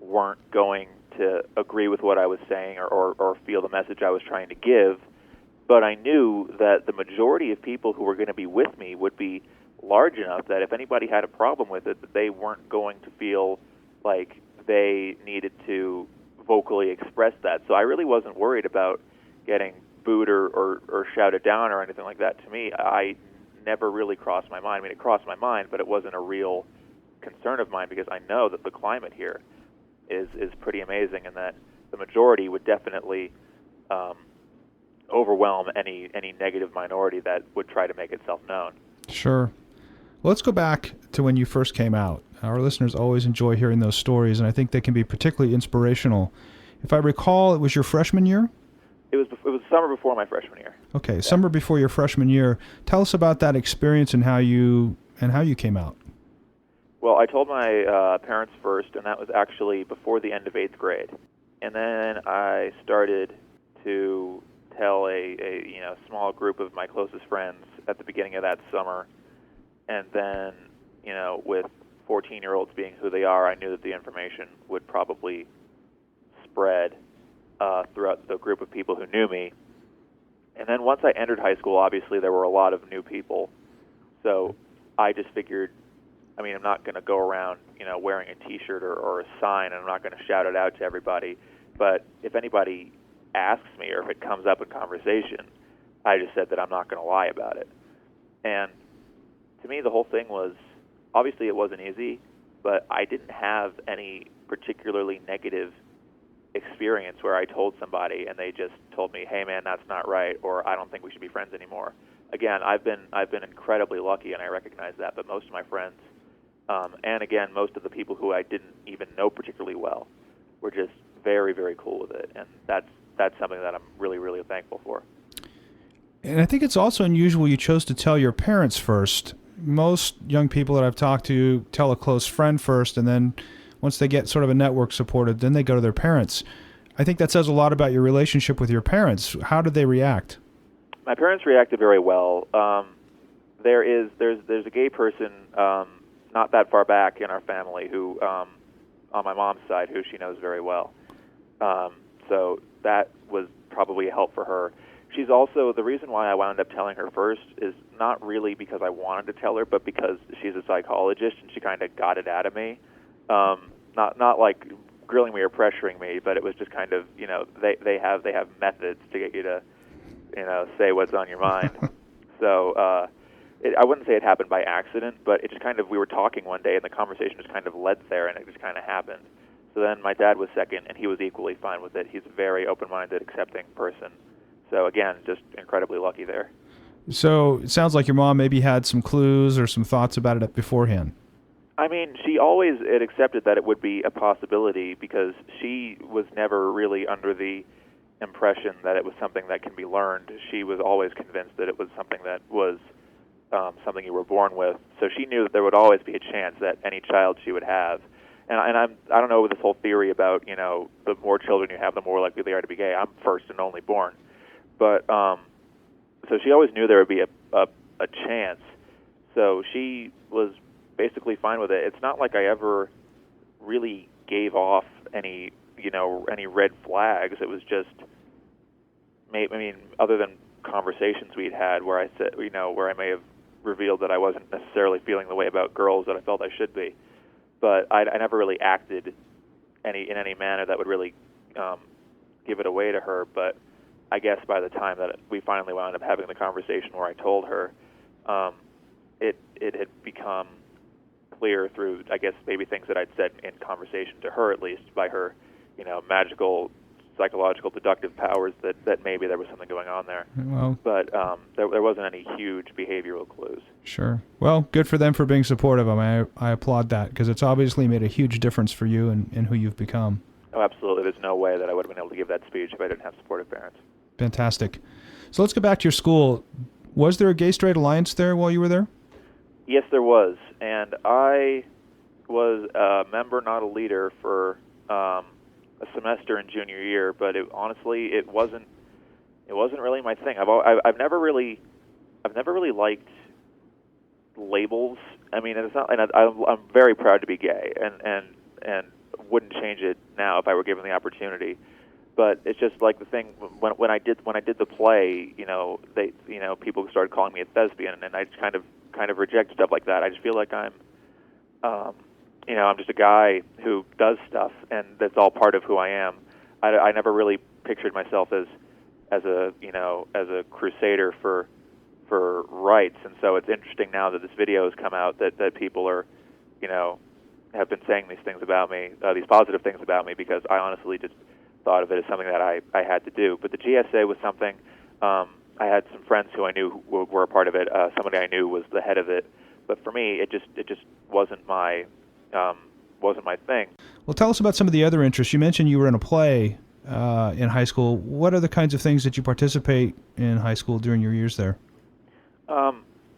weren't going to agree with what I was saying or feel the message I was trying to give, but I knew that the majority of people who were going to be with me would be large enough that if anybody had a problem with it, that they weren't going to feel like they needed to vocally express that. So I really wasn't worried about getting booed or shouted down or anything like that. To me, I never really crossed my mind. I mean, it crossed my mind, but it wasn't a real concern of mine, because I know that the climate here is pretty amazing, and that the majority would definitely overwhelm any negative minority that would try to make itself known. Sure. Well, let's go back to when you first came out. Our listeners always enjoy hearing those stories, and I think they can be particularly inspirational. If I recall, it was your freshman year? It was summer before my freshman year. Okay, yeah. Summer before your freshman year. Tell us about that experience and how you came out. Well, I told my parents first, and that was actually before the end of 8th grade. And then I started to tell a small group of my closest friends at the beginning of that summer. And then, with 14-year-olds being who they are, I knew that the information would probably spread throughout the group of people who knew me. And then once I entered high school, obviously there were a lot of new people. So I just figured, I'm not going to go around, wearing a T-shirt or a sign, and I'm not going to shout it out to everybody. But if anybody asks me or if it comes up in conversation, I just said that I'm not going to lie about it. And to me, the whole thing was obviously it wasn't easy, but I didn't have any particularly negative experience where I told somebody and they just told me, "Hey man, that's not right," or "I don't think we should be friends anymore." Again, I've been incredibly lucky, and I recognize that. But most of my friends, and again, most of the people who I didn't even know particularly well, were just very, very cool with it, and that's something that I'm really, really thankful for. And I think it's also unusual you chose to tell your parents first. Most young people that I've talked to tell a close friend first, and then once they get sort of a network supported, then they go to their parents. I think that says a lot about your relationship with your parents. How did they react? My parents reacted very well. There's a gay person not that far back in our family who, on my mom's side, who she knows very well. So that was probably a help for her. She's also, the reason why I wound up telling her first is not really because I wanted to tell her, but because she's a psychologist and she kind of got it out of me. Not like grilling me or pressuring me, but it was just kind of, they have methods to get you to, say what's on your mind. So I wouldn't say it happened by accident, but it just kind of, we were talking one day and the conversation just kind of led there and it just kind of happened. So then my dad was second and he was equally fine with it. He's a very open-minded, accepting person. So again, just incredibly lucky there. So it sounds like your mom maybe had some clues or some thoughts about it beforehand. I mean, she always had accepted that it would be a possibility because she was never really under the impression that it was something that can be learned. She was always convinced that it was something that was something you were born with. So she knew that there would always be a chance that any child she would have. And I don't know this whole theory about, the more children you have, the more likely they are to be gay. I'm first and only born. But so she always knew there would be a chance. So she was basically fine with it. It's not like I ever really gave off any red flags. It was just, other than conversations we'd had where I said, where I may have revealed that I wasn't necessarily feeling the way about girls that I felt I should be. But I never really acted in any manner that would really give it away to her. But I guess by the time that we finally wound up having the conversation where I told her, it had become clear through, I guess, maybe things that I'd said in conversation to her, at least, by her, magical, psychological, deductive powers that maybe there was something going on there. Well, but there wasn't any huge behavioral clues. Sure. Well, good for them for being supportive. I applaud that because it's obviously made a huge difference for you and who you've become. Oh, absolutely. There's no way that I would have been able to give that speech if I didn't have supportive parents. Fantastic. So let's go back to your school. Was there a gay-straight alliance there while you were there? Yes, there was. And I was a member, not a leader, for a semester in junior year. But honestly, it wasn't really my thing. I've never really liked labels. I mean, it's not. And I'm very proud to be gay, and wouldn't change it now if I were given the opportunity. But it's just like the thing when I did the play, people started calling me a thespian, and I just kind of reject stuff like that. I just feel like I'm just a guy who does stuff, and that's all part of who I am. I never really pictured myself as a crusader for rights, and so it's interesting now that this video has come out that people are, have been saying these things about me, these positive things about me, because I honestly just thought of it as something that I had to do. But the GSA was something. I had some friends who I knew were a part of it. Somebody I knew was the head of it. But for me, it just wasn't my thing. Well, tell us about some of the other interests. You mentioned you were in a play in high school. What are the kinds of things that you participate in high school during your years there?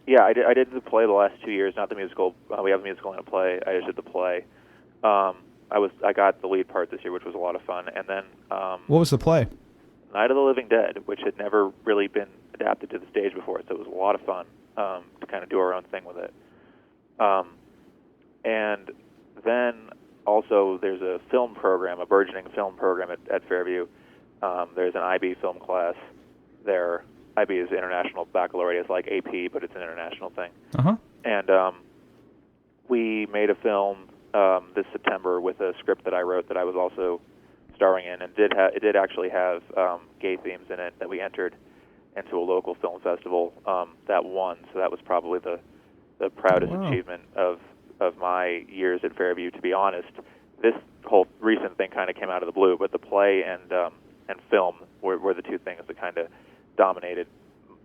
Yeah, I did the play the last 2 years, not the musical. We have a musical and a play. I just did the play. I got the lead part this year, which was a lot of fun. And then what was the play? Night of the Living Dead, which had never really been adapted to the stage before, so it was a lot of fun to kind of do our own thing with it. And then also there's a film program, a burgeoning film program at Fairview. There's an IB film class there. IB is International Baccalaureate. It's like AP, but it's an international thing. Uh-huh. And we made a film this September with a script that I wrote that I was also starring in, and it did actually have gay themes in it that we entered into a local film festival that won. So that was probably the proudest achievement of of my years at Fairview, to be honest. This whole recent thing kind of came out of the blue, but the play and film were the two things that kind of dominated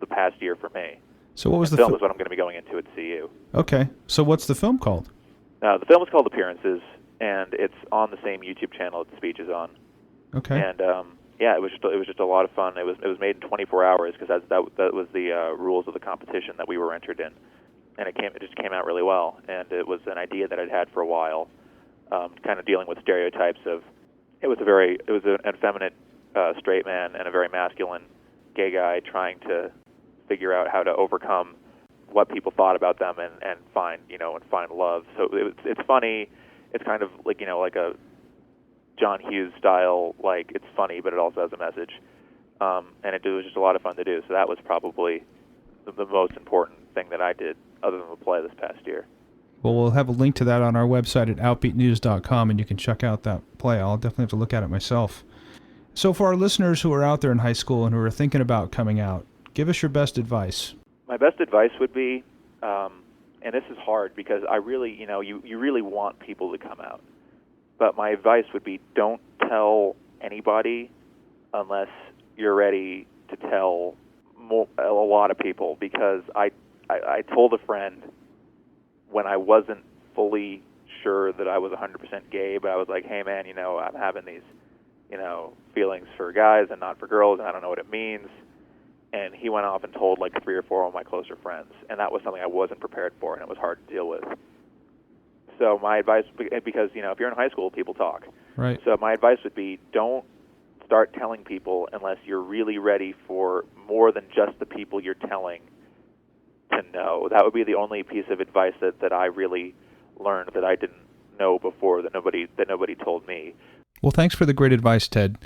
the past year for me. So what was the film? Is what I'm going to be going into at CU. Okay. So what's the film called? The film is called Appearances, and it's on the same YouTube channel that the speech is on. Okay. And it was just a lot of fun. It was made in 24 hours because that was the rules of the competition that we were entered in, and it just came out really well. And it was an idea that I'd had for a while, kind of dealing with stereotypes of it was an effeminate straight man and a very masculine gay guy trying to figure out how to overcome what people thought about them and find love. So it's funny. It's kind of like a John Hughes style, like it's funny, but it also has a message. And it was just a lot of fun to do. So that was probably the most important thing that I did other than the play this past year. Well, we'll have a link to that on our website at outbeatnews.com, and you can check out that play. I'll definitely have to look at it myself. So for our listeners who are out there in high school and who are thinking about coming out, give us your best advice. My best advice would be, and this is hard because I really, you really want people to come out. But my advice would be don't tell anybody unless you're ready to tell a lot of people, because I told a friend when I wasn't fully sure that I was 100% gay, but I was like, hey man, I'm having these, feelings for guys and not for girls, and I don't know what it means. And he went off and told like 3 or 4 of my closer friends, and that was something I wasn't prepared for, and it was hard to deal with. So my advice, because if you're in high school, people talk. Right. So my advice would be don't start telling people unless you're really ready for more than just the people you're telling to know. That would be the only piece of advice that I really learned that I didn't know before, that nobody told me. Well, thanks for the great advice, Ted.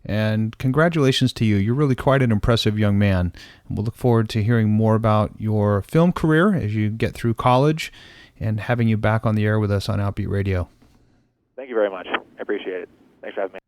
And congratulations to you. You're really quite an impressive young man. And we'll look forward to hearing more about your film career as you get through college and having you back on the air with us on Outbeat Radio. Thank you very much. I appreciate it. Thanks for having me.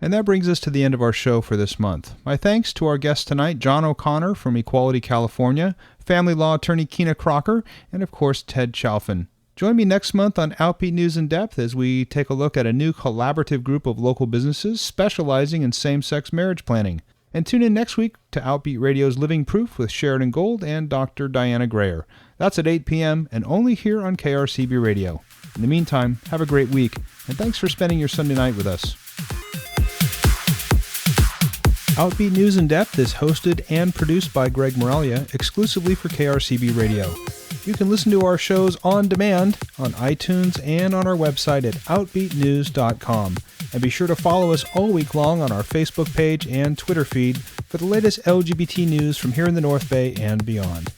And that brings us to the end of our show for this month. My thanks to our guest tonight, John O'Connor from Equality, California, family law attorney Kinna Crocker, and of course, Ted Chalfen. Join me next month on Outbeat News In Depth as we take a look at a new collaborative group of local businesses specializing in same-sex marriage planning. And tune in next week to Outbeat Radio's Living Proof with Sheridan Gold and Dr. Diana Grayer. That's at 8 p.m. and only here on KRCB Radio. In the meantime, have a great week, and thanks for spending your Sunday night with us. Outbeat News In Depth is hosted and produced by Greg Moralia exclusively for KRCB Radio. You can listen to our shows on demand on iTunes and on our website at outbeatnews.com. And be sure to follow us all week long on our Facebook page and Twitter feed for the latest LGBT news from here in the North Bay and beyond.